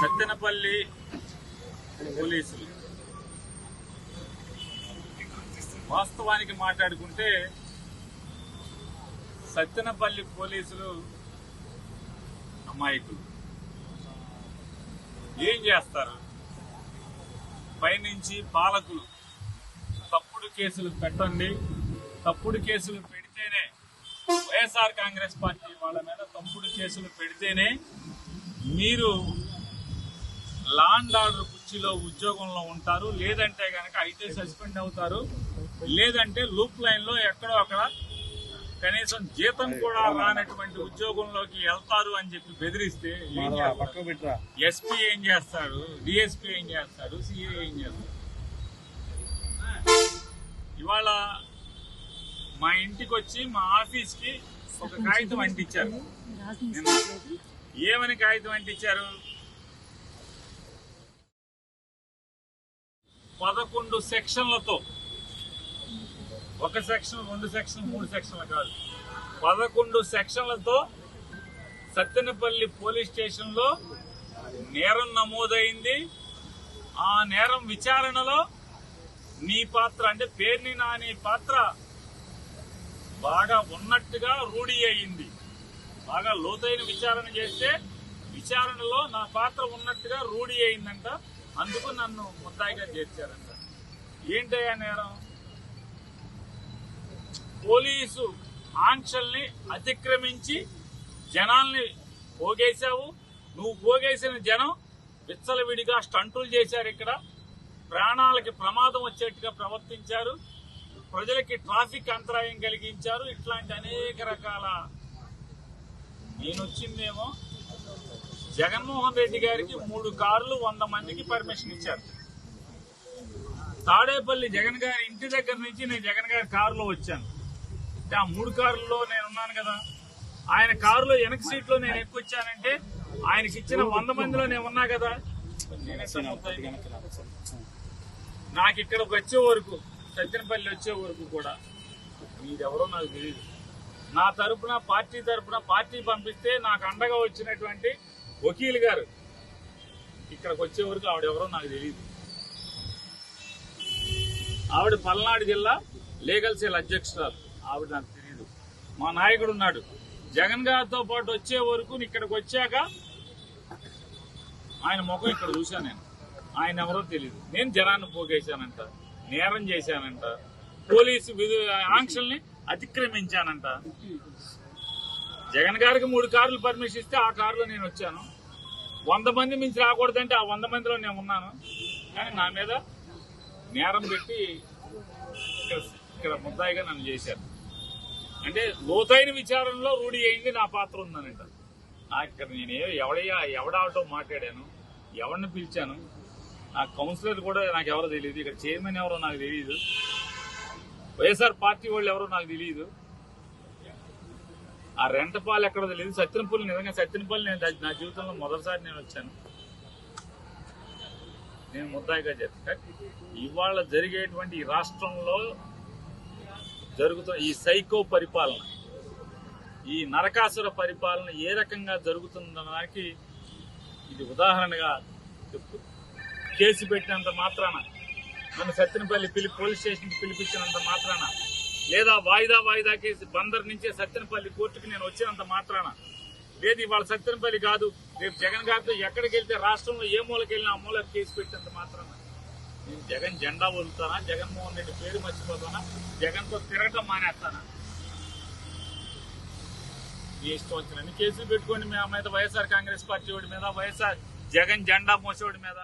సత్తెనపల్లి పోలీసులు వాస్తవానికి మాట్లాడుకుంటే సత్తెనపల్లి పోలీసులు అమాయకులు. ఏం చేస్తారు? పైనుంచి పాలకులు తప్పుడు కేసులు పెట్టండి, తప్పుడు కేసులు పెడితేనే వైఎస్ఆర్ కాంగ్రెస్ పార్టీ వాళ్ళ మీద తప్పుడు కేసులు పెడితేనే మీరు లా అండ్ ఆర్డర్ కుర్చీలో ఉద్యోగంలో ఉంటారు, లేదంటే కనుక అయితే సస్పెండ్ అవుతారు, లేదంటే లూప్ లైన్ లో ఎక్కడో అక్కడ కనీసం జీతం కూడా రానటువంటి ఉద్యోగంలోకి వెళ్తారు అని చెప్పి బెదిరిస్తే ఎస్పీ ఏం చేస్తాడు, డిఎస్పీ ఏం చేస్తాడు, సిఐ ఏం చేస్తాడు? ఇవాళ మా ఇంటికి వచ్చి మా ఆఫీస్ కి ఒక కాగితం అంటించారు. ఏమని కాగితం అంటించారు? 11 సెక్షన్లతో, ఒక సెక్షన్, 2 సెక్షన్, 3 సెక్షన్లు కాదు, 11 సెక్షన్లతో సత్తెనపల్లి పోలీస్ స్టేషన్ లో నేరం నమోదైంది. ఆ నేరం విచారణలో నీ పాత్ర అంటే పేర్ని నాని పాత్ర బాగా ఉన్నట్టుగా రూఢి అయింది. బాగా లోతైన విచారణ చేస్తే విచారణలో నా పాత్ర ఉన్నట్టుగా రూఢి అయిందంట. అందుకు నన్ను ముద్దాయిగా చేర్చారంట. ఏంటయ్యా నేరం? పోలీసు ఆంక్షల్ని అతిక్రమించి జనాల్ని పోగేశావు. నువ్వు పోగేసిన జనం విచ్చలవిడిగా స్టంటులు చేశారు. ఇక్కడ ప్రాణాలకి ప్రమాదం వచ్చేట్టుగా ప్రవర్తించారు, ప్రజలకి ట్రాఫిక్ అంతరాయం కలిగించారు. ఇట్లాంటి అనేక రకాల నేనొచ్చిందేమో జగన్మోహన్ రెడ్డి గారికి 3 కార్లు 100 మందికి పర్మిషన్ ఇచ్చారు. తాడేపల్లి జగన్ గారి ఇంటి దగ్గర నుంచి నేను జగన్ గారి కారులో వచ్చాను. ఆ 3 కార్లలో నేను ఉన్నాను కదా. ఆయన కారులో వెనక సీట్లో నేను ఎక్కువచ్చానంటే ఆయనకి ఇచ్చిన 100 మందిలో నేను ఉన్నా కదా. నాకు ఇక్కడికి వచ్చే వరకు, సత్తెనపల్లి వచ్చే వరకు కూడా మీరెవరో నాకు తెలియదు. నా తరపున, పార్టీ తరపున, పార్టీ పంపిస్తే నాకు అండగా వచ్చినటువంటి వకీల్ గారు ఇక్కడికి వచ్చే వరకు ఆవిడెవరో నాకు తెలియదు. ఆవిడ పల్నాడు జిల్లా లీగల్ సెల్ అధ్యక్షురాలు, ఆవిడ నాకు తెలియదు. మా నాయకుడు ఉన్నాడు. జగన్ గారితో పాటు వచ్చే వరకు ఇక్కడికి వచ్చాక ఆయన ముఖం ఇక్కడ చూశాను నేను. ఆయన ఎవరో తెలియదు. నేను జనాన్ని పోగేశానంట, నేరం చేశానంట, పోలీసు ఆంక్షల్ని అతిక్రమించానంట. జగన్ గారికి 3 కార్లు పర్మిషన్ ఇస్తే ఆ కారులో నేను వచ్చాను. 100 మంది మించి రాకూడదంటే ఆ 100 మందిలో నేను ఉన్నాను. కానీ నా మీద నేరం పెట్టి ఇక్కడ ముద్దాయిగా నన్ను చేశారు. అంటే లోతైన విచారణలో రూఢి అయింది నా పాత్ర ఉందనంట. నాకు ఇక్కడ నేను ఎవడావటో మాట్లాడాను, ఎవరిని పిలిచాను, నా కౌన్సిలర్ కూడా నాకు ఎవరో తెలియదు, ఇక్కడ చైర్మన్ ఎవరో నాకు తెలియదు, వైఎస్ఆర్ పార్టీ వాళ్ళు ఎవరో నాకు తెలియదు, ఆ రెంటపాలు ఎక్కడో తెలియదు. సత్తెనపల్లి, నిజంగా సత్తెనపల్లి నేను నా జీవితంలో మొదటిసారి నేను వచ్చాను. నేను ముద్దాయిగా చెప్తాను. ఇవాళ జరిగేటువంటి ఈ రాష్ట్రంలో జరుగుతున్న ఈ సైకో పరిపాలన, ఈ నరకాసుర పరిపాలన ఏ రకంగా జరుగుతుందనడానికి ఇది ఉదాహరణగా చెప్తూ, కేసు పెట్టినంత మాత్రాన, నన్ను సత్తెనపల్లి పోలీస్ స్టేషన్కి పిలిపించినంత మాత్రాన, లేదా వాయిదా కేసు బందర్ నుంచే సత్తెనపల్లి కోర్టుకి నేను వచ్చినంత మాత్రాన, లేదు ఇవాళ సత్తెనపల్లి కాదు రేపు జగన్ గారితో ఎక్కడికి వెళ్తే రాష్ట్రంలో ఏ మూలకి వెళ్ళినా ఆ మూలకి కేసు పెట్టినంత మాత్రాన నేను జగన్ జెండా వదులుతానా, జగన్మోహన్ రెడ్డి పేరు మర్చిపోతానా, జగన్తో తిరగటం మానేస్తానా? మీ ఇష్టం వచ్చినన్ని కేసులు పెట్టుకోండి. మీ మీద వైఎస్ఆర్ కాంగ్రెస్ పార్టీ వాడి మీద, వైఎస్ఆర్ జగన్ జెండా మోసేవాడి మీద.